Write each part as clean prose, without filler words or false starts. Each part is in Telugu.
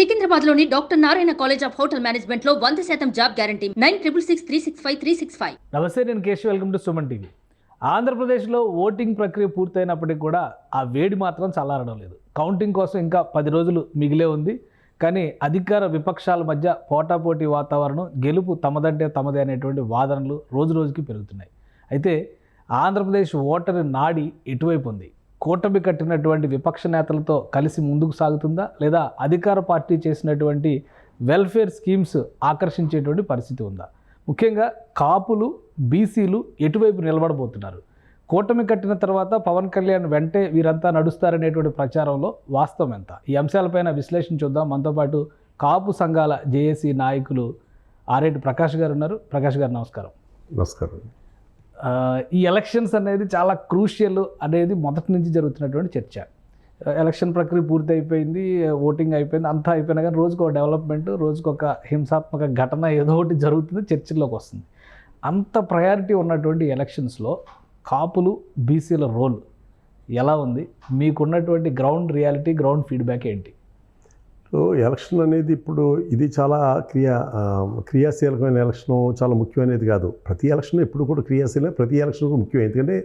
సికింద్రాబాద్లోని doctor Narayana college of hotel మేనేజ్మెంట్లో 100% జాబ్ గ్యారంటీ 966365 నమస్తే, నేను Keshav. Welcome to Suman TV. ఆంధ్రప్రదేశ్లో ఓటింగ్ ప్రక్రియ పూర్తయినప్పటికీ కూడా ఆ వేడి మాత్రం చల్లారడం లేదు. కౌంటింగ్ కోసం ఇంకా 10 రోజులు మిగిలే ఉంది. కానీ అధికార విపక్షాల మధ్య పోటాపోటీ వాతావరణం, గెలుపు తమదంటే తమదే అనేటువంటి వాదనలు రోజు రోజుకి పెరుగుతున్నాయి. అయితే ఆంధ్రప్రదేశ్ ఓటరు నాడి ఎటువైపు ఉంది? కూటమి కట్టినటువంటి విపక్ష నేతలతో కలిసి ముందుకు సాగుతుందా, లేదా అధికార పార్టీ చేసినటువంటి వెల్ఫేర్ స్కీమ్స్ ఆకర్షించేటువంటి పరిస్థితి ఉందా? ముఖ్యంగా కాపులు, బీసీలు ఎటువైపు నిలబడబోతున్నారు? కూటమి కట్టిన తర్వాత పవన్ కళ్యాణ్ వెంటే వీరంతా నడుస్తారనేటువంటి ప్రచారంలో వాస్తవం ఎంత? ఈ అంశాలపైన విశ్లేషణ చూద్దాం. మనతో పాటు కాపు సంఘాల జేఏసీ నాయకులు ఆరేటి ప్రకాష్ గారు ఉన్నారు. ప్రకాష్ గారు నమస్కారం. నమస్కారం. ఈ ఎలక్షన్స్ అనేది చాలా క్రూషియల్ అనేది మొదటి నుంచి జరుగుతున్నటువంటి చర్చ. ఎలక్షన్ ప్రక్రియ పూర్తి అయిపోయింది, ఓటింగ్ అయిపోయింది, అంతా అయిపోయినా కానీ రోజుకు ఒక డెవలప్మెంట్, రోజుకు ఒక హింసాత్మక ఘటన ఏదో ఒకటి జరుగుతుంది, చర్చల్లోకి వస్తుంది. అంత ప్రయారిటీ ఉన్నటువంటి ఎలక్షన్స్లో కాపులు, బీసీల రోల్ ఎలా ఉంది? మీకున్నటువంటి గ్రౌండ్ రియాలిటీ, గ్రౌండ్ ఫీడ్బ్యాక్ ఏంటి? సో ఎలక్షన్ అనేది ఇప్పుడు ఇది చాలా క్రియాశీలకమైన ఎలక్షన్, చాలా ముఖ్యమైనది కాదు. ప్రతి ఎలక్షన్ ఎప్పుడు కూడా క్రియాశీలమే, ప్రతి ఎలక్షన్ కూడా ముఖ్యం. ఎందుకంటే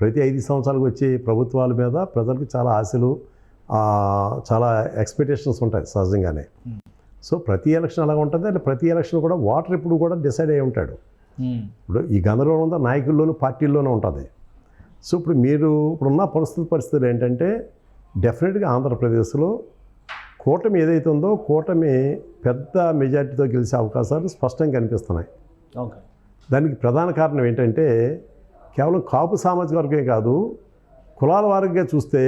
ప్రతి 5 సంవత్సరాలకు వచ్చే ప్రభుత్వాల మీద ప్రజలకు చాలా ఆశలు, చాలా ఎక్స్పెక్టేషన్స్ ఉంటాయి సహజంగానే. సో ప్రతి ఎలక్షన్ అలాగ ఉంటుంది. అంటే ప్రతి ఎలక్షన్ కూడా ఓటర్ ఎప్పుడు కూడా డిసైడ్ అయి ఉంటాడు. ఇప్పుడు ఈ గందరగోళం ఉందా నాయకుల్లోనూ పార్టీల్లోనూ ఉంటుంది. సో ఇప్పుడు ఇప్పుడున్న పరిస్థితులు ఏంటంటే డెఫినెట్గా ఆంధ్రప్రదేశ్లో కూటమి ఏదైతే ఉందో కూటమి పెద్ద మెజార్టీతో గెలిచే అవకాశాలు స్పష్టంగా కనిపిస్తున్నాయి. ఓకే. దానికి ప్రధాన కారణం ఏంటంటే కేవలం కాపు సామాజిక వర్గమే కాదు, కులాల వారిగా చూస్తే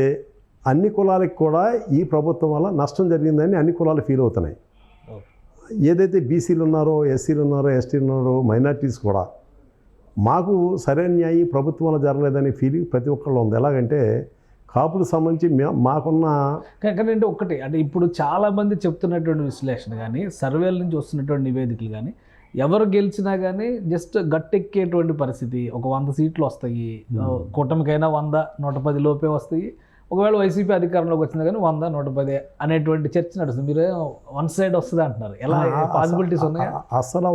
అన్ని కులాలకు కూడా ఈ ప్రభుత్వం వల్ల నష్టం జరిగిందని అన్ని కులాలు ఫీల్ అవుతున్నాయి. ఏదైతే బీసీలు ఉన్నారో, ఎస్సీలు ఉన్నారో, ఎస్టీలు ఉన్నారో, మైనార్టీస్ కూడా మాకు సరైన న్యాయం ప్రభుత్వం వల్ల జరగలేదనే ఫీలింగ్ ప్రతి ఒక్కళ్ళు ఉంది. ఎలాగంటే కాపులకు సంబంధించి మాకున్న కానీ ఒకటి అంటే ఇప్పుడు చాలామంది చెప్తున్నటువంటి విశ్లేషణ కానీ, సర్వేల నుంచి వస్తున్నటువంటి నివేదికలు కానీ, ఎవరు గెలిచినా కానీ జస్ట్ గట్టెక్కేటువంటి పరిస్థితి. ఒక 100 సీట్లు వస్తాయి, కూటమికైనా 100, 110 లోపే వస్తాయి. ఒకవేళ వైసీపీ అధికారంలోకి వచ్చినా కానీ 100, 110 అనేటువంటి చర్చ నడుస్తుంది. మీరు 1 సైడ్ వస్తుంది అంటున్నారు. ఎలా పాసిబిలిటీస్ ఉన్నాయా? అసలు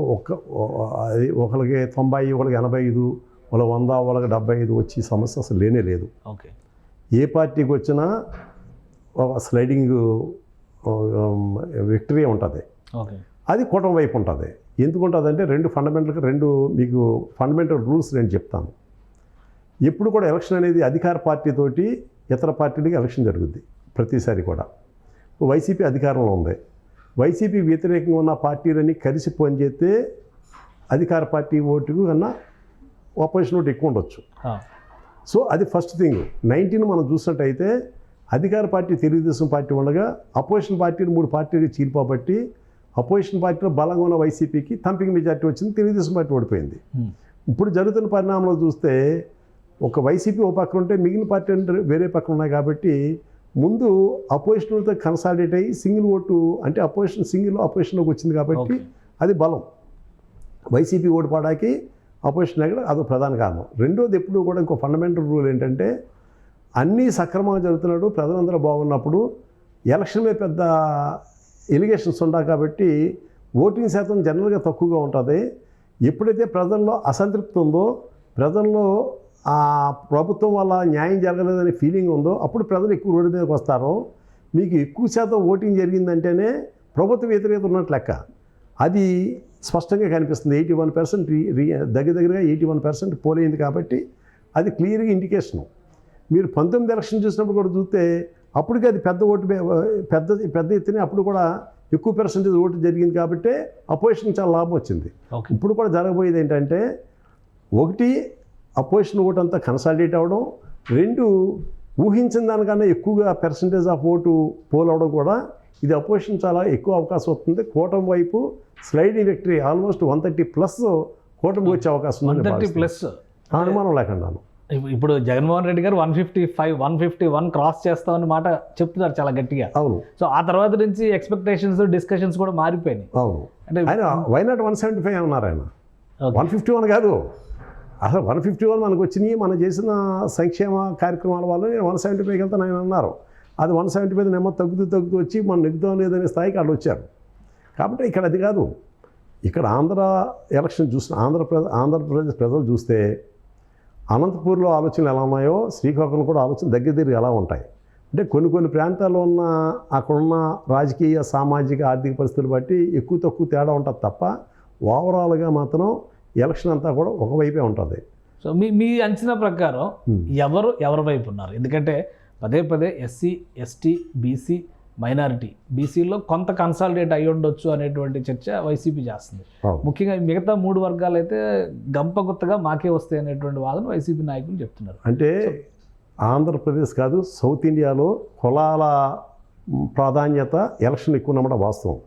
ఒకరికి 90, ఒకరికి 85, వాళ్ళకి 100, వాళ్ళకి 75 వచ్చి సమస్య అసలు లేనే లేదు. ఓకే. ఏ పార్టీకి వచ్చినా స్లైడింగ్ విక్టరీ ఉంటుంది. ఓకే. అది కూటమి వైపు ఉంటుంది. ఎందుకు ఉంటుందంటే మీకు ఫండమెంటల్ రూల్స్ నేను చెప్తాను. ఎప్పుడు కూడా ఎలక్షన్ అనేది అధికార పార్టీతోటి ఇతర పార్టీలకి ఎలక్షన్ జరుగుద్ది ప్రతిసారి కూడా. వైసీపీ అధికారంలో ఉంది, వైసీపీ వ్యతిరేకంగా ఉన్న పార్టీలన్నీ కలిసి పనిచేస్తే అధికార పార్టీ ఓటుకు కన్నా ఆపోజిషన్ ఓటు ఎక్కువ ఉండొచ్చు. సో అది ఫస్ట్ థింగ్. 19 మనం చూసినట్టయితే అధికార పార్టీ తెలుగుదేశం పార్టీ ఉండగా అపోజిషన్ పార్టీలు 3 పార్టీలు చీలిపోబట్టి అపోజిషన్ పార్టీలో బలంగా ఉన్న వైసీపీకి థంపింగ్ మెజార్టీ వచ్చింది, తెలుగుదేశం పార్టీ ఓడిపోయింది. ఇప్పుడు జరుగుతున్న పరిణామంలో చూస్తే ఒక వైసీపీ ఓ పక్కన ఉంటే మిగిలిన పార్టీ వేరే పక్కన ఉన్నాయి. కాబట్టి ముందు అపోజిషన్తో కన్సాలిడేట్ అయ్యి సింగిల్ ఓటు అంటే అపోజిషన్లోకి వచ్చింది కాబట్టి అది బలం. వైసీపీ ఓటు పడాకి అపోజిషన్ ఎక్కడ అదో ప్రధాన కారణం. రెండోది ఎప్పుడు కూడా ఇంకో ఫండమెంటల్ రూల్ ఏంటంటే అన్నీ సక్రమంగా జరుగుతున్నాడు, ప్రజలందరూ బాగున్నప్పుడు ఎలక్షన్ మీద పెద్ద ఎలిగేషన్స్ ఉంటాయి కాబట్టి ఓటింగ్ శాతం జనరల్గా తక్కువగా ఉంటుంది. ఎప్పుడైతే ప్రజల్లో అసంతృప్తి ఉందో, ప్రజల్లో ఆ ప్రభుత్వం వల్ల న్యాయం జరగలేదనే ఫీలింగ్ ఉందో అప్పుడు ప్రజలు ఎక్కువ రోడ్డు మీదకి వస్తారో, మీకు ఎక్కువ శాతం ఓటింగ్ జరిగిందంటేనే ప్రభుత్వ వ్యతిరేకత ఉన్నట్లు లెక్క. అది స్పష్టంగా కనిపిస్తుంది. 81% దగ్గరగా 81% పోలైంది కాబట్టి అది క్లియర్గా ఇండికేషను. మీరు 19 ఎలక్షన్ చూసినప్పుడు కూడా చూస్తే అప్పటికి అది పెద్ద ఓటు పెద్ద ఎత్తున అప్పుడు కూడా ఎక్కువ పర్సెంటేజ్ ఓటు జరిగింది కాబట్టి అపోజిషన్ చాలా లాభం వచ్చింది. ఇప్పుడు కూడా జరగబోయేది ఏంటంటే 1 అపోజిషన్ ఓటు అంతా కన్సాలిడేట్ అవ్వడం, 2 ఊహించిన దానికన్నా ఎక్కువగా పర్సంటేజ్ ఆఫ్ ఓటు పోల్ అవడం కూడా ఇది అపోజిషన్ చాలా ఎక్కువ అవకాశం వస్తుంది. కూటమి వైపు స్లైడింగ్ విక్టరీ ఆల్మోస్ట్ 130+ కూటమికి వచ్చే అవకాశం ఉంది, 130+, అనుమానం లేకుండాను. ఇప్పుడు జగన్మోహన్ రెడ్డి గారు 155, 151 క్రాస్ చేస్తామని మాట చెప్తున్నారు చాలా గట్టిగా. అవును. సో ఆ తర్వాత నుంచి ఎక్స్పెక్టేషన్స్, డిస్కషన్స్ కూడా మారిపోయినాయి. అవును. అంటే ఆయన వై నాట్ 175 అన్నారు. ఆయన 151 కాదు, అసలు 151 మనకు వచ్చినాయి, మనం చేసిన సంక్షేమ కార్యక్రమాల వల్ల నేను 175 వెళ్తాను ఆయన అన్నారు. అది 170 మీద నెమ్మ తగ్గుతూ వచ్చి మనం నెగ్గుతాం లేదనే స్థాయికి వాళ్ళు వచ్చారు. కాబట్టి ఇక్కడ అది కాదు. ఇక్కడ ఎలక్షన్ చూసిన ఆంధ్రప్రదేశ్ ప్రజలు చూస్తే అనంతపూర్లో ఆలోచనలు ఎలా ఉన్నాయో శ్రీకాకుళం కూడా ఆలోచన దగ్గర ఎలా ఉంటాయి. అంటే కొన్ని ప్రాంతాల్లో ఉన్న అక్కడున్న రాజకీయ సామాజిక ఆర్థిక పరిస్థితులు బట్టి ఎక్కువ తక్కువ తేడా ఉంటుంది తప్ప ఓవరాల్గా మాత్రం ఎలక్షన్ అంతా కూడా ఒకవైపే ఉంటుంది. సో మీ అంచనా ప్రకారం ఎవరి వైపు ఉన్నారు? ఎందుకంటే పదే ఎస్సీ ఎస్టీ బీసీ మైనారిటీ బీసీలో కొంత కన్సాలిడేట్ అయ్యి ఉండొచ్చు అనేటువంటి చర్చ వైసీపీ చేస్తుంది. ముఖ్యంగా మిగతా 3 వర్గాలు అయితే గంపగుత్తగా మాకే వస్తాయి అనేటువంటి వాదన వైసీపీ నాయకులు చెప్తున్నారు. అంటే ఆంధ్రప్రదేశ్ కాదు, సౌత్ ఇండియాలో కులాల ప్రాధాన్యత ఎలక్షన్ ఎక్కువ ఉన్నమాట వాస్తవం.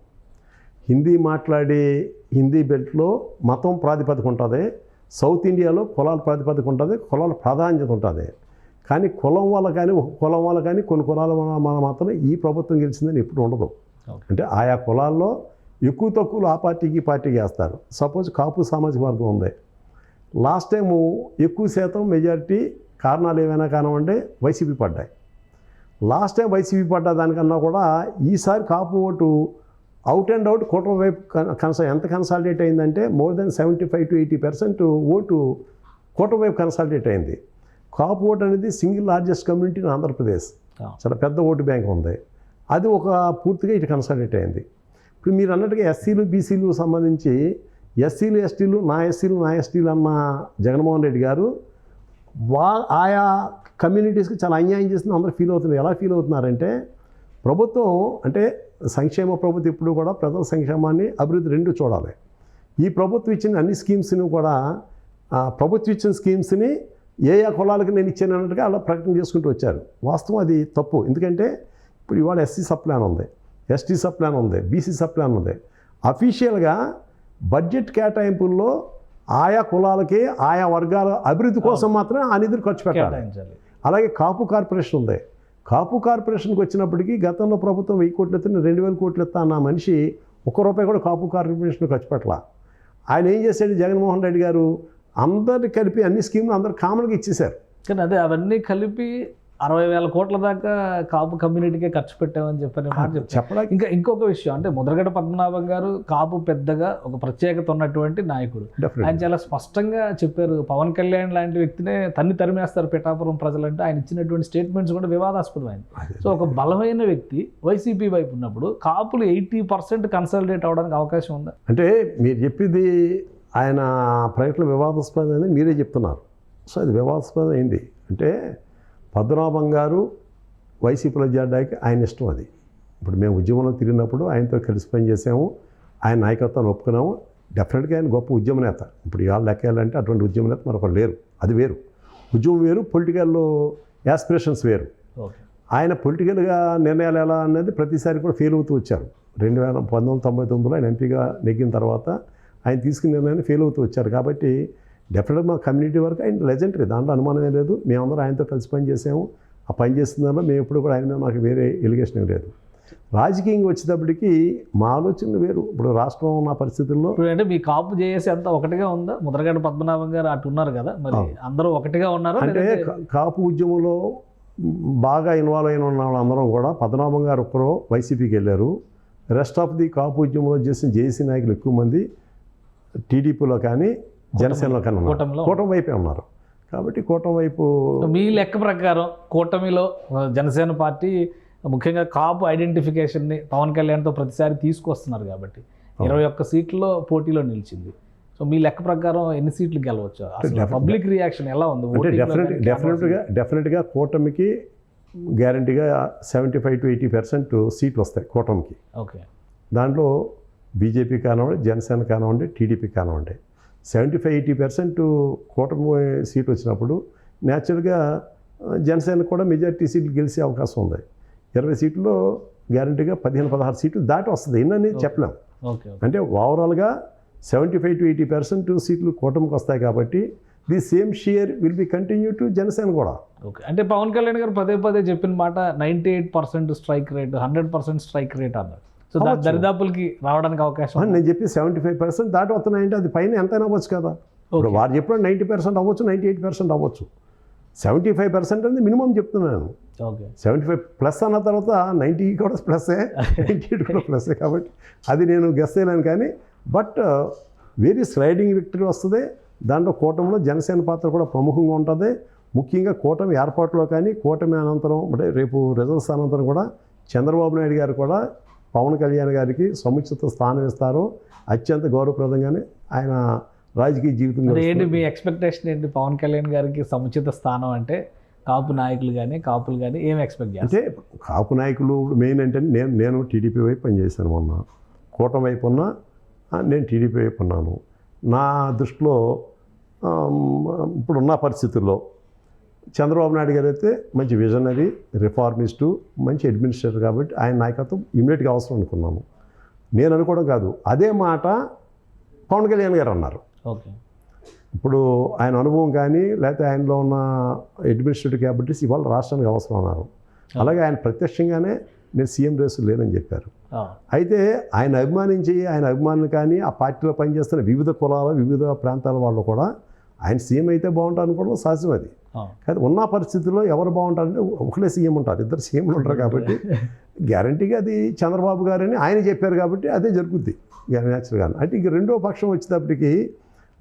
హిందీ మాట్లాడే హిందీ బెల్ట్లో మతం ప్రాతిపదిక ఉంటుంది, సౌత్ ఇండియాలో కులాల ప్రాతిపదిక ఉంటుంది, కులాల ప్రాధాన్యత ఉంటుంది. కానీ కులం వల్ల కానీ ఒక కులం వల్ల కానీ కొన్ని కులాల వల్ల మాత్రం ఈ ప్రభుత్వం గెలిచిందని ఎప్పుడు ఉండదు. అంటే ఆయా కులాల్లో ఎక్కువ తక్కువలు ఆ పార్టీకి వేస్తారు. సపోజ్ కాపు సామాజిక వర్గం ఉంది, లాస్ట్ టైము ఎక్కువ శాతం మెజారిటీ కారణాలు ఏమైనా కానివ్వండి వైసీపీ పడ్డాయి. లాస్ట్ టైం వైసీపీ పడ్డా దానికన్నా కూడా ఈసారి కాపు ఓటు అవుట్ అండ్ అవుట్ కూటమి వైపు ఎంత కన్సాలిడేట్ అయిందంటే మోర్ దెన్ 75 to 80% ఓటు కూటమి వైపు కన్సాలిడేట్ అయింది. కాపు ఓటు అనేది single largest community in Andhra Pradesh, చాలా పెద్ద ఓటు బ్యాంక్ ఉంది. అది ఒక పూర్తిగా ఇటు కన్సాలిడేట్ అయింది. ఇప్పుడు మీరు అన్నట్టుగా ఎస్సీలు బీసీలు సంబంధించి ఎస్సీలు ఎస్టీలు అన్న జగన్మోహన్ రెడ్డి గారు ఆయా కమ్యూనిటీస్కి చాలా అన్యాయం చేస్తుంది అందరూ ఫీల్ అవుతున్నారు. ఎలా ఫీల్ అవుతున్నారంటే ప్రభుత్వం అంటే సంక్షేమ ప్రభుత్వం ఎప్పుడు కూడా ప్రజల సంక్షేమాన్ని అభివృద్ధి రెండు చూడాలి. ఈ ప్రభుత్వం ఇచ్చిన అన్ని స్కీమ్స్ని కూడా ప్రభుత్వం ఇచ్చిన స్కీమ్స్ని ఏ కులాలకు నేను ఇచ్చాను అన్నట్టుగా అలా ప్రకటన చేసుకుంటూ వచ్చారు. వాస్తవం అది తప్పు. ఎందుకంటే ఇప్పుడు ఇవాళ ఎస్సీ సబ్ ప్లాన్ ఉంది, ఎస్టీ సబ్ ప్లాన్ ఉంది, బీసీ సబ్ ప్లాన్ ఉంది. అఫీషియల్గా బడ్జెట్ కేటాయింపుల్లో ఆయా కులాలకి ఆయా వర్గాల అభివృద్ధి కోసం మాత్రమే ఆ నిధులు ఖర్చు పెట్టాలి. అలాగే కాపు కార్పొరేషన్ ఉంది. కాపు కార్పొరేషన్కి వచ్చినప్పటికీ గతంలో ప్రభుత్వం 1000 కోట్లు ఎత్తున 2000 కోట్లు ఎత్తా అన్న మనిషి ₹1 కూడా కాపు కార్పొరేషన్ ఖర్చు పెట్టాల. ఆయన ఏం చేశాడు జగన్మోహన్ రెడ్డి గారు, అందరిని కలిపి అన్ని స్కీమ్లు అందరు కామన్గా ఇచ్చేశారు. కానీ అదే అవన్నీ కలిపి 60,000 కోట్ల దాకా కాపు కమ్యూనిటీకే ఖర్చు పెట్టామని చెప్పడానికి ఇంకొక విషయం అంటే ముద్రగడ పద్మనాభం గారు కాపు పెద్దగా ఒక ప్రత్యేకత ఉన్నటువంటి నాయకుడు. ఆయన చాలా స్పష్టంగా చెప్పారు, పవన్ కళ్యాణ్ లాంటి వ్యక్తినే తరిమేస్తారు పిఠాపురం ప్రజలంటే ఆయన ఇచ్చినటువంటి స్టేట్మెంట్స్ కూడా వివాదాస్పదమైంది. సో ఒక బలమైన వ్యక్తి వైసీపీ వైపు ఉన్నప్పుడు కాపులు 80% కన్సల్టేట్ అవడానికి అవకాశం ఉందా? అంటే మీరు చెప్పింది ఆయన ప్రకటన వివాదాస్పదం అని మీరే చెప్తున్నారు. సో అది వివాదాస్పదం అయింది. అంటే పద్మనాభం గారు వైసీపీలో చేరడానికి ఆయన ఇష్టం. అది ఇప్పుడు మేము ఉద్యమంలో తిరిగినప్పుడు ఆయనతో కలిసి పనిచేసాము, ఆయన నాయకత్వాన్ని ఒప్పుకున్నాము. డెఫినెట్గా ఆయన గొప్ప ఉద్యమ నేత. ఇప్పుడు ఇవాళ లెక్కాలంటే అటువంటి ఉద్యమ నేత మరొకరు లేరు. అది వేరు, ఉద్యమం వేరు, పొలిటికల్ యాస్పిరేషన్స్ వేరు. ఆయన పొలిటికల్గా నిర్ణయాలు ఎలా అనేది ప్రతిసారి కూడా ఫెయిల్ అవుతూ వచ్చారు. 1999లో ఆయన ఎంపీగా నెగ్గిన తర్వాత ఆయన తీసుకున్న నిర్ణయాన్ని ఫెయిల్ అవుతూ వచ్చారు. కాబట్టి డెఫినెట్గా మా కమ్యూనిటీ వరకు ఆయన లెజెండరీ, దాంట్లో అనుమానమే లేదు. మేమందరం ఆయనతో కలిసి పనిచేసాము. ఆ పని చేస్తున్న దానిలో మేము ఎప్పుడు కూడా ఆయన మీద మాకు వేరే ఎలిగేషన్ ఏం లేదు. రాజకీయంగా వచ్చేటప్పటికి మా ఆలోచనలు వేరు. ఇప్పుడు రాష్ట్రం ఉన్న పరిస్థితుల్లో అంటే మీ కాపు చేసి అంతా ఒకటిగా ఉందా? ముద్రగడ పద్మనాభం గారు అటు ఉన్నారు కదా, మరి అందరూ ఒకటిగా ఉన్నారు అంటే కాపు ఉద్యమంలో బాగా ఇన్వాల్వ్ అయిన ఉన్న వాళ్ళందరం కూడా పద్మనాభం గారు ఒక్కరో వైసీపీకి వెళ్ళారు. రెస్ట్ ఆఫ్ ది కాపు ఉద్యమంలో చేసిన జేఏసీ నాయకులు ఎక్కువ మంది టీడీపీలో కానీ జనసేనలో కానీ ఉన్నారు, కూటమి వైపే ఉన్నారు. కాబట్టి కూటమి వైపు మీ లెక్క ప్రకారం కూటమిలో జనసేన పార్టీ ముఖ్యంగా కాపు ఐడెంటిఫికేషన్ని పవన్ కళ్యాణ్తో ప్రతిసారి తీసుకొస్తున్నారు కాబట్టి 21 సీట్లలో పోటీలో నిలిచింది. సో మీ లెక్క ప్రకారం ఎన్ని సీట్లు గెలవచ్చు? అసలు పబ్లిక్ రియాక్షన్ ఎలా ఉంది? అంటే డెఫినెట్గా కూటమికి గ్యారంటీగా 75 to 80% సీట్లు వస్తాయి కూటమికి. ఓకే, దాంట్లో బీజేపీ కానివ్వండి, జనసేన కానివ్వండి, టీడీపీ కానివ్వండి 75-80% కూటమి సీట్ వచ్చినప్పుడు న్యాచురల్గా జనసేన కూడా మెజారిటీ సీట్లు గెలిచే అవకాశం ఉంది. 20 సీట్లలో గ్యారంటీగా 15-16 సీట్లు దాటి వస్తుంది. ఎన్నని చెప్పలేం. అంటే ఓవరాల్గా 75 to 80% సీట్లు కూటమికి వస్తాయి. కాబట్టి the same share will be continue to Janasena కూడా. ఓకే, అంటే పవన్ కళ్యాణ్ గారు పదే చెప్పిన మాట 98% స్ట్రైక్ రేట్, 100% స్ట్రైక్ రేట్ అన్నారు. సో దరిదాపులకి రావడానికి అవకాశం. నేను చెప్పి 75% దాటి వస్తున్నాయంటే అది పైన ఎంతైనా అవ్వచ్చు కదా. ఇప్పుడు వారు చెప్పిన 90% అవ్వచ్చు, 98% అవ్వచ్చు. 75% అనేది మినిమం చెప్తున్నాను. ఓకే 75+ అన్న తర్వాత 90 కూడా ప్లస్సే, 98 కూడా ప్లస్సే. కాబట్టి అది నేను గెస్ చేయలేను. కానీ బట్ వెరీ స్లైడింగ్ విక్టరీ వస్తుంది. దాంట్లో కూటమిలో జనసేన పాత్ర కూడా ప్రముఖంగా ఉంటుంది. ముఖ్యంగా కూటమి ఏర్పాటులో కానీ కూటమి అనంతరం అంటే రేపు రిజల్ట్స్ అనంతరం కూడా చంద్రబాబు నాయుడు గారు కూడా పవన్ కళ్యాణ్ గారికి సముచిత స్థానం ఇస్తారు. అత్యంత గౌరవప్రదంగానే ఆయన రాజకీయ జీవితం. ఏంటి మీ ఎక్స్పెక్టేషన్ ఏంటి? పవన్ కళ్యాణ్ గారికి సముచిత స్థానం అంటే కాపు నాయకులు కానీ కాపులు కానీ ఏం ఎక్స్పెక్ట్ చేస్తారు? అంటే కాపు నాయకులు మెయిన్ అంటే నేను టీడీపీ వైపు పనిచేశాను. మొన్న కూటమి వైపు ఉన్నా నేను టీడీపీ వైపు ఉన్నాను. నా దృష్టిలో ఇప్పుడున్న పరిస్థితుల్లో చంద్రబాబు నాయుడు గారు అయితే మంచి విజనరీ, రిఫార్మిస్టు, మంచి అడ్మినిస్ట్రేటర్. కాబట్టి ఆయన నాయకత్వం ఇమ్మీడియట్గా అవసరం అనుకున్నాను. నేను అనుకోవడం కాదు, అదే మాట పవన్ కళ్యాణ్ గారు అన్నారు. ఓకే ఇప్పుడు ఆయన అనుభవం కానీ లేకపోతే ఆయనలో ఉన్న అడ్మినిస్ట్రేటివ్ క్యాపబిలిటీస్ ఇవాళ రాష్ట్రానికి అవసరం అన్నారు. అలాగే ఆయన ప్రత్యక్షంగానే నేను సీఎం రేసు లేనని చెప్పారు. అయితే ఆయన అభిమానులు కానీ ఆ పార్టీలో పనిచేస్తున్న వివిధ కులాల వివిధ ప్రాంతాల వాళ్ళు కూడా ఆయన సీఎం అయితే బాగుంటారు అనుకోవడం సహజం. అది కానీ ఉన్న పరిస్థితుల్లో ఎవరు బాగుంటారంటే ఒకటే సీఎం ఉంటారు, ఇద్దరు సీఎంలు ఉంటారు. కాబట్టి గ్యారంటీగా అది చంద్రబాబు గారని ఆయన చెప్పారు కాబట్టి అదే జరుగుద్ది న్యాచురల్గా. అంటే ఇంక రెండో పక్షం వచ్చేటప్పటికి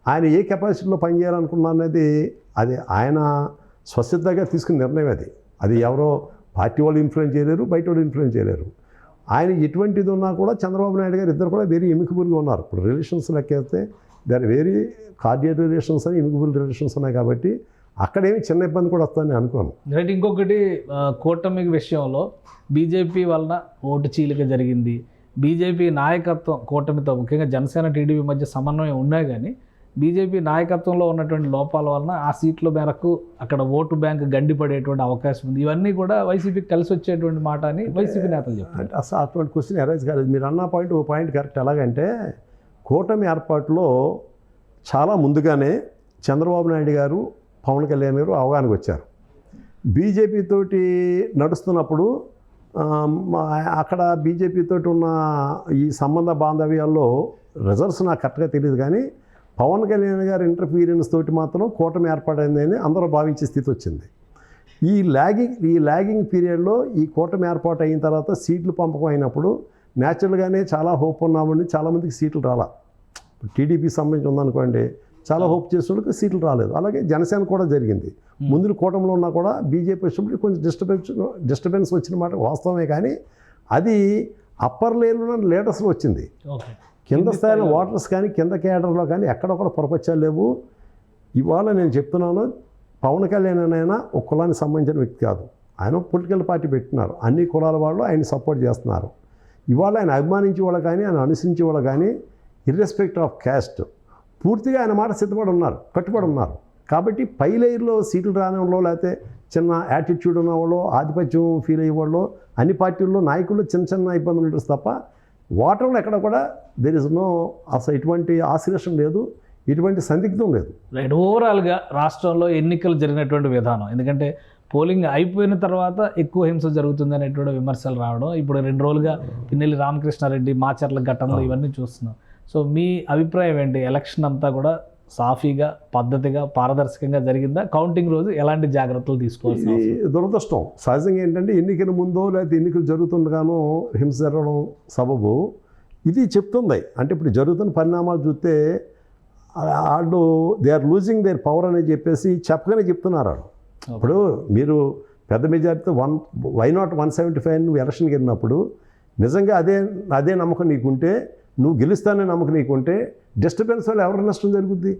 ఆయన ఏ కెపాసిటీలో పనిచేయాలనుకున్నా అనేది అది ఆయన స్వచ్ఛతగా తీసుకున్న నిర్ణయం. అది ఎవరో పార్టీ వాళ్ళు ఇన్ఫ్లుయెన్స్ చేయలేరు, బయట వాళ్ళు ఇన్ఫ్లుయెన్స్ చేయలేరు. ఆయన ఎటువంటిది ఉన్నా కూడా చంద్రబాబు నాయుడు గారు ఇద్దరు కూడా వెరీ ఎమికబుల్గా ఉన్నారు. ఇప్పుడు రిలేషన్స్ లెక్కేస్తే they are very cordial relations అని ఎమికబుల్ రిలేషన్స్ ఉన్నాయి. కాబట్టి అక్కడేమి చిన్న ఇబ్బంది కూడా వస్తుందని అనుకోను. రైట్. ఇంకొకటి కూటమి విషయంలో బీజేపీ వలన ఓటు చీలిక జరిగింది. బీజేపీ నాయకత్వం కూటమితో ముఖ్యంగా జనసేన టీడీపీ మధ్య సమన్వయం ఉన్నాయి. కానీ బీజేపీ నాయకత్వంలో ఉన్నటువంటి లోపాల వలన ఆ సీట్ల మేరకు అక్కడ ఓటు బ్యాంక్ గండిపడేటువంటి అవకాశం ఉంది. ఇవన్నీ కూడా వైసీపీకి కలిసి వచ్చేటువంటి మాట అని వైసీపీ నేతలు చెప్పారు. అంటే అసలు అటువంటి క్వశ్చన్ అరైజ్ కాలేదు. మీరు అన్న పాయింట్ కరెక్ట్. ఎలాగంటే కూటమి ఏర్పాటులో చాలా ముందుగానే చంద్రబాబు నాయుడు గారు పవన్ కళ్యాణ్ గారు అవగాహనకు వచ్చారు. బీజేపీ తోటి నడుస్తున్నప్పుడు అక్కడ బీజేపీ తోటి ఉన్న ఈ సంబంధ బాంధవ్యాల్లో రిజల్ట్స్ నాకు కరెక్ట్గా తెలియదు. కానీ పవన్ కళ్యాణ్ గారి ఇంటర్ఫీరియన్స్ తోటి మాత్రం కూటమి ఏర్పాటైందని అందరూ భావించే స్థితి వచ్చింది. ఈ లాగింగ్ పీరియడ్లో ఈ కూటమి ఏర్పాటు అయిన తర్వాత సీట్లు పంపకం అయినప్పుడు న్యాచురల్గానే చాలా హోప్ ఉన్నామని చాలామందికి సీట్లు రాలా. టీడీపీ సంబంధించి ఉందనుకోండి, చాలా హోప్ చేసిన వాళ్ళకి సీట్లు రాలేదు. అలాగే జనసేన కూడా జరిగింది. ముందు కూటమిలో ఉన్నా కూడా బీజేపీ వచ్చినప్పుడు కొంచెం డిస్టర్బెన్స్ వచ్చిన మాట వాస్తవమే. కానీ అది అప్పర్ లేయర్లో లీడర్స్లో వచ్చింది. కింద స్థాయిలో ఓటర్స్ కానీ కింద కేడర్లో కానీ ఎక్కడ కూడా పొరపచ్చాలు లేవు. ఇవాళ నేను చెప్తున్నాను, పవన్ కళ్యాణ్ అయినా ఒక కులానికి సంబంధించిన వ్యక్తి కాదు. ఆయన పొలిటికల్ పార్టీ పెట్టినారు. అన్ని కులాల వాళ్ళు ఆయన సపోర్ట్ చేస్తున్నారు. ఇవాళ ఆయన అభిమానించే వాళ్ళు కానీ ఆయన అనుసరించే వాళ్ళు కానీ ఇర్రెస్పెక్ట్ ఆఫ్ క్యాస్ట్ పూర్తిగా ఆయన మాట కట్టుబడి ఉన్నారు. కాబట్టి పై లేయర్లో సీట్లు రానివాళ్ళు లేకపోతే చిన్న యాటిట్యూడ్ ఉన్నవాళ్ళు ఆధిపత్యం ఫీల్ అయ్యేవాళ్ళు అన్ని పార్టీల్లో నాయకులు చిన్న ఇబ్బందులు ఉంటుంది తప్ప ఓటర్లు ఎక్కడ కూడా దేర్ ఇస్ నో అసలు ఎటువంటి ఆశ్లేషణ లేదు, ఎటువంటి సందిగ్ధం లేదు. రైట్. ఓవరాల్గా రాష్ట్రంలో ఎన్నికలు జరిగినటువంటి విధానం, ఎందుకంటే పోలింగ్ అయిపోయిన తర్వాత ఎక్కువ హింస జరుగుతుంది అనేటువంటి విమర్శలు రావడం, ఇప్పుడు 2 రోజులుగా పిన్నెల్లి రామకృష్ణారెడ్డి మాచర్ల ఘటనలు ఇవన్నీ చూస్తున్నాం. సో మీ అభిప్రాయం ఏంటి? ఎలక్షన్ అంతా కూడా సాఫీగా పద్ధతిగా పారదర్శకంగా జరిగిందా? కౌంటింగ్ రోజు ఎలాంటి జాగ్రత్తలు తీసుకోవాల్సి? దురదృష్టం సహజంగా ఏంటంటే ఎన్నికల ముందో లేకపోతే ఎన్నికలు జరుగుతుండగానో హింస జరగడం సబబు ఇది చెప్తుంది. అంటే ఇప్పుడు జరుగుతున్న పరిణామాలు చూస్తే వాళ్ళు they are losing their power అని చెప్పేసి చెప్పగానే చెప్తున్నారు. ఇప్పుడు మీరు పెద్ద మెజారిటీతో వై నాట్ 175 నువ్వు ఎలక్షన్కి వెళ్ళినప్పుడు నిజంగా అదే నమ్మకం నీకుంటే, నువ్వు గెలుస్తానే నమ్మకం నీకుంటే డిస్టర్బెన్స్ వల్ల ఎవరికి నష్టం జరుగుద్ది?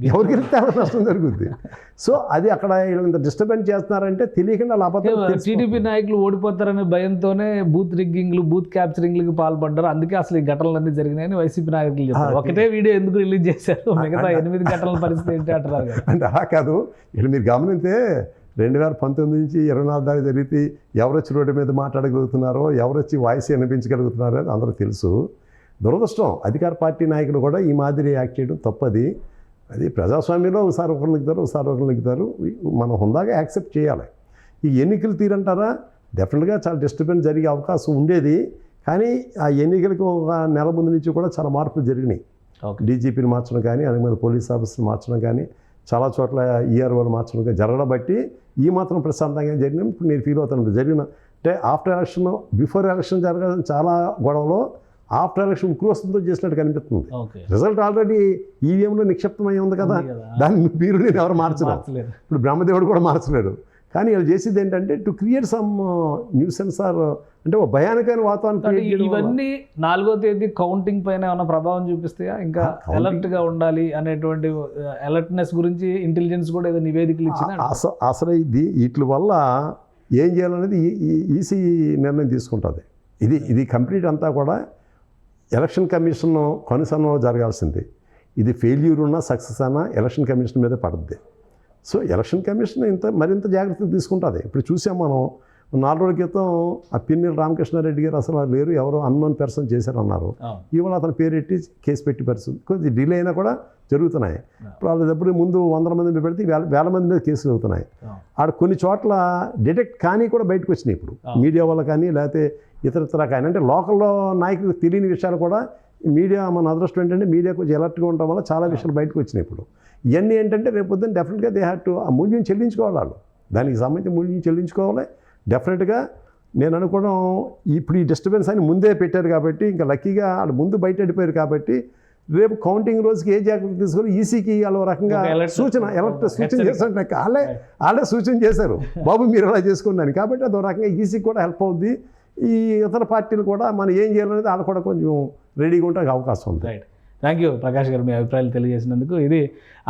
ఎవరు గెలిస్తే ఎవరికి నష్టం జరుగుద్ది? సో అది అక్కడ ఇంత డిస్టర్బెన్స్ చేస్తున్నారంటే తెలియకుండా టీడీపీ నాయకులు ఓడిపోతారనే భయంతోనే బూత్ రిగ్గింగ్లు బూత్ క్యాప్చరింగ్లకు పాల్పడ్డారు. అందుకే అసలు ఈ ఘటనలన్నీ జరిగినాయని వైసీపీ నాయకులు చెప్తారు. ఒకటే వీడియో ఎందుకు రిలీజ్ చేశారు? మిగతా 8 ఘటనల పరిస్థితి ఏంటి అంటున్నారు కదా. అంటే అలా కాదు. ఇక్కడ మీరు గమనిస్తే 2019 నుంచి 24 దాకా జరిగితే ఎవరు వచ్చి రోడ్డు మీద మాట్లాడగలుగుతున్నారో, ఎవరు వచ్చి వాయిస్ వినిపించగలుగుతున్నారో అది అందరూ తెలుసు. దురదృష్టం అధికార పార్టీ నాయకులు కూడా ఈ మాదిరి యాక్ట్ చేయడం తప్పది. అది ప్రజాస్వామ్యంలో ఒకసారి ఒకరు నెగ్గుతారు. మనం హుందాగా యాక్సెప్ట్ చేయాలి. ఈ ఎన్నికలు తీరంటారా, డెఫినెట్గా చాలా డిస్టర్బెన్స్ జరిగే అవకాశం ఉండేది. కానీ ఆ ఎన్నికలకు ఒక నెల ముందు నుంచి కూడా చాలా మార్పులు జరిగినాయి. డీజీపీని మార్చడం కానీ, అలాగే పోలీస్ ఆఫీసర్ని మార్చడం కానీ, చాలా చోట్ల ఈఆర్ఓలు మార్చడం జరగడం బట్టి ఈ మాత్రం ప్రశాంతంగా జరిగిన ఇప్పుడు నేను ఫీల్ అవుతాను. జరిగిన అంటే ఆఫ్టర్ ఎలక్షన్ బిఫోర్ ఎలక్షన్ జరగాల్సిన చాలా గొడవలో ఆఫ్టర్ ఎలక్షన్ ఉక్రోషంతో చేసినట్టు కనిపిస్తుంది. రిజల్ట్ ఆల్రెడీ ఈవీఎంలో నిక్షిప్తమై ఉంది కదా, దాన్ని మీరు నేను ఎవరు మార్చలేదు. ఇప్పుడు బ్రహ్మదేవుడు కూడా మార్చలేడు. కానీ వాళ్ళు చేసేది ఏంటంటే to create some nuisance or అంటే ఒక భయానకమైన వాతావరణం. ఇవన్నీ 4వ తేదీ కౌంటింగ్ పైన ఏమైనా ప్రభావం చూపిస్తాయా? ఇంకా అలర్ట్గా ఉండాలి అనేటువంటి అలర్ట్నెస్ గురించి ఇంటెలిజెన్స్ కూడా ఏదో నివేదికలు ఇచ్చింది. అసలు వీటి వల్ల ఏం చేయాలనేది ఈసీ నిర్ణయం తీసుకుంటుంది. ఇది కంప్లీట్ అంతా కూడా ఎలక్షన్ కమిషన్ కనుసన్నలో జరగాల్సింది. ఇది ఫెయిల్యూర్ ఉన్నా సక్సెస్ అయినా ఎలక్షన్ కమిషన్ మీదే పడుద్ది. సో ఎలక్షన్ కమిషన్ మరింత జాగ్రత్తగా తీసుకుంటుంది. ఇప్పుడు చూసాం మనం 4 రోజుల క్రితం ఆ పిన్నెల రామకృష్ణారెడ్డి గారు అసలు లేరు, ఎవరో అన్నోన్ పర్సన్ చేశారన్నారు. ఇవాళ అతను పేరెట్టి కేసు పెట్టి పరిస్థితి కొద్దిగా డిలే అయినా కూడా జరుగుతున్నాయి. ఇప్పుడు వాళ్ళప్పుడు ముందు 100 మంది పెడితే వేల మంది మీద కేసులు అవుతున్నాయి. ఆడ కొన్ని చోట్ల డిటెక్ట్ కానీ కూడా బయటకు వచ్చినాయి. ఇప్పుడు మీడియా వల్ల కానీ లేకపోతే ఇతరత్ర కానీ అంటే లోకల్లో నాయకులకు తెలియని విషయాలు కూడా మీడియా మన అదృష్టం ఏంటంటే మీడియా కొంచెం అలర్ట్గా ఉండడం వల్ల చాలా విషయాలు బయటకు వచ్చినాయి. ఇప్పుడు ఇవన్నీ ఏంటంటే రేపు పొద్దున్న డెఫినెట్గా దే హ్యావ్ టు ఆ మూల్యం చెల్లించుకోవాలి. వాళ్ళు దానికి సంబంధించి మూల్యం చెల్లించుకోవాలి డెఫినెట్గా. నేను అనుకోవడం ఇప్పుడు ఈ డిస్టర్బెన్స్ అని ముందే పెట్టారు కాబట్టి ఇంకా లక్కీగా వాళ్ళు ముందు బయట వెళ్ళిపోయారు కాబట్టి రేపు కౌంటింగ్ రోజుకి ఏ జాగ్రత్త తీసుకొని ఈసీకి వాళ్ళు రకంగా సూచన చేసినట్టు వాళ్ళే సూచన చేశారు, బాబు మీరు ఎలా చేసుకున్నాను. కాబట్టి అదో రకంగా ఈసీకి కూడా హెల్ప్ అవుద్ది. ఈ ఇతర పార్టీలు కూడా మనం ఏం చేయాలనేది వాళ్ళు కూడా కొంచెం రెడీగా ఉంటే అవకాశం ఉంది. థ్యాంక్ యూ ప్రకాష్ గారు, మీ అభిప్రాయాలు తెలియజేసినందుకు. ఇది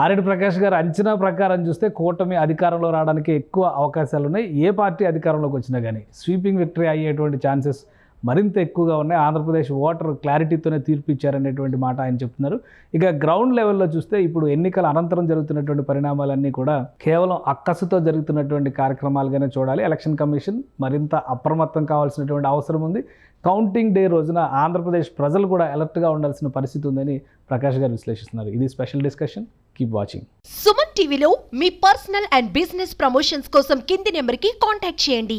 ఆరెడ్డి ప్రకాష్ గారు అంచనా ప్రకారం చూస్తే కూటమి అధికారంలో రావడానికి ఎక్కువ అవకాశాలు ఉన్నాయి. ఏ పార్టీ అధికారంలోకి వచ్చినా కానీ స్వీపింగ్ విక్టరీ అయ్యేటువంటి ఛాన్సెస్ మరింత ఎక్కువగా ఉన్నాయి. ఆంధ్రప్రదేశ్ ఓటర్ క్లారిటీతోనే తీర్పు ఇచ్చారనేటువంటి మాట ఆయన చెప్తున్నారు. ఇక గ్రౌండ్ లెవెల్లో చూస్తే ఇప్పుడు ఎన్నికల అనంతరం జరుగుతున్నటువంటి పరిణామాలన్నీ కూడా కేవలం అక్కసుతో జరుగుతున్నటువంటి కార్యక్రమాలుగానే చూడాలి. ఎలక్షన్ కమిషన్ మరింత అప్రమత్తం కావాల్సినటువంటి అవసరం ఉంది. కౌంటింగ్ డే రోజున ఆంధ్రప్రదేశ్ ప్రజలు కూడా అలర్ట్గా ఉండాల్సిన పరిస్థితి ఉందని ప్రకాష్ గారు విశ్లేషిస్తున్నారు. ఇది special discussion. Keep watching. Suman టీవీలో మీ పర్సనల్ అండ్ బిజినెస్ ప్రమోషన్స్ కోసం కింది నెంబర్కి కాంటాక్ట్ చేయండి.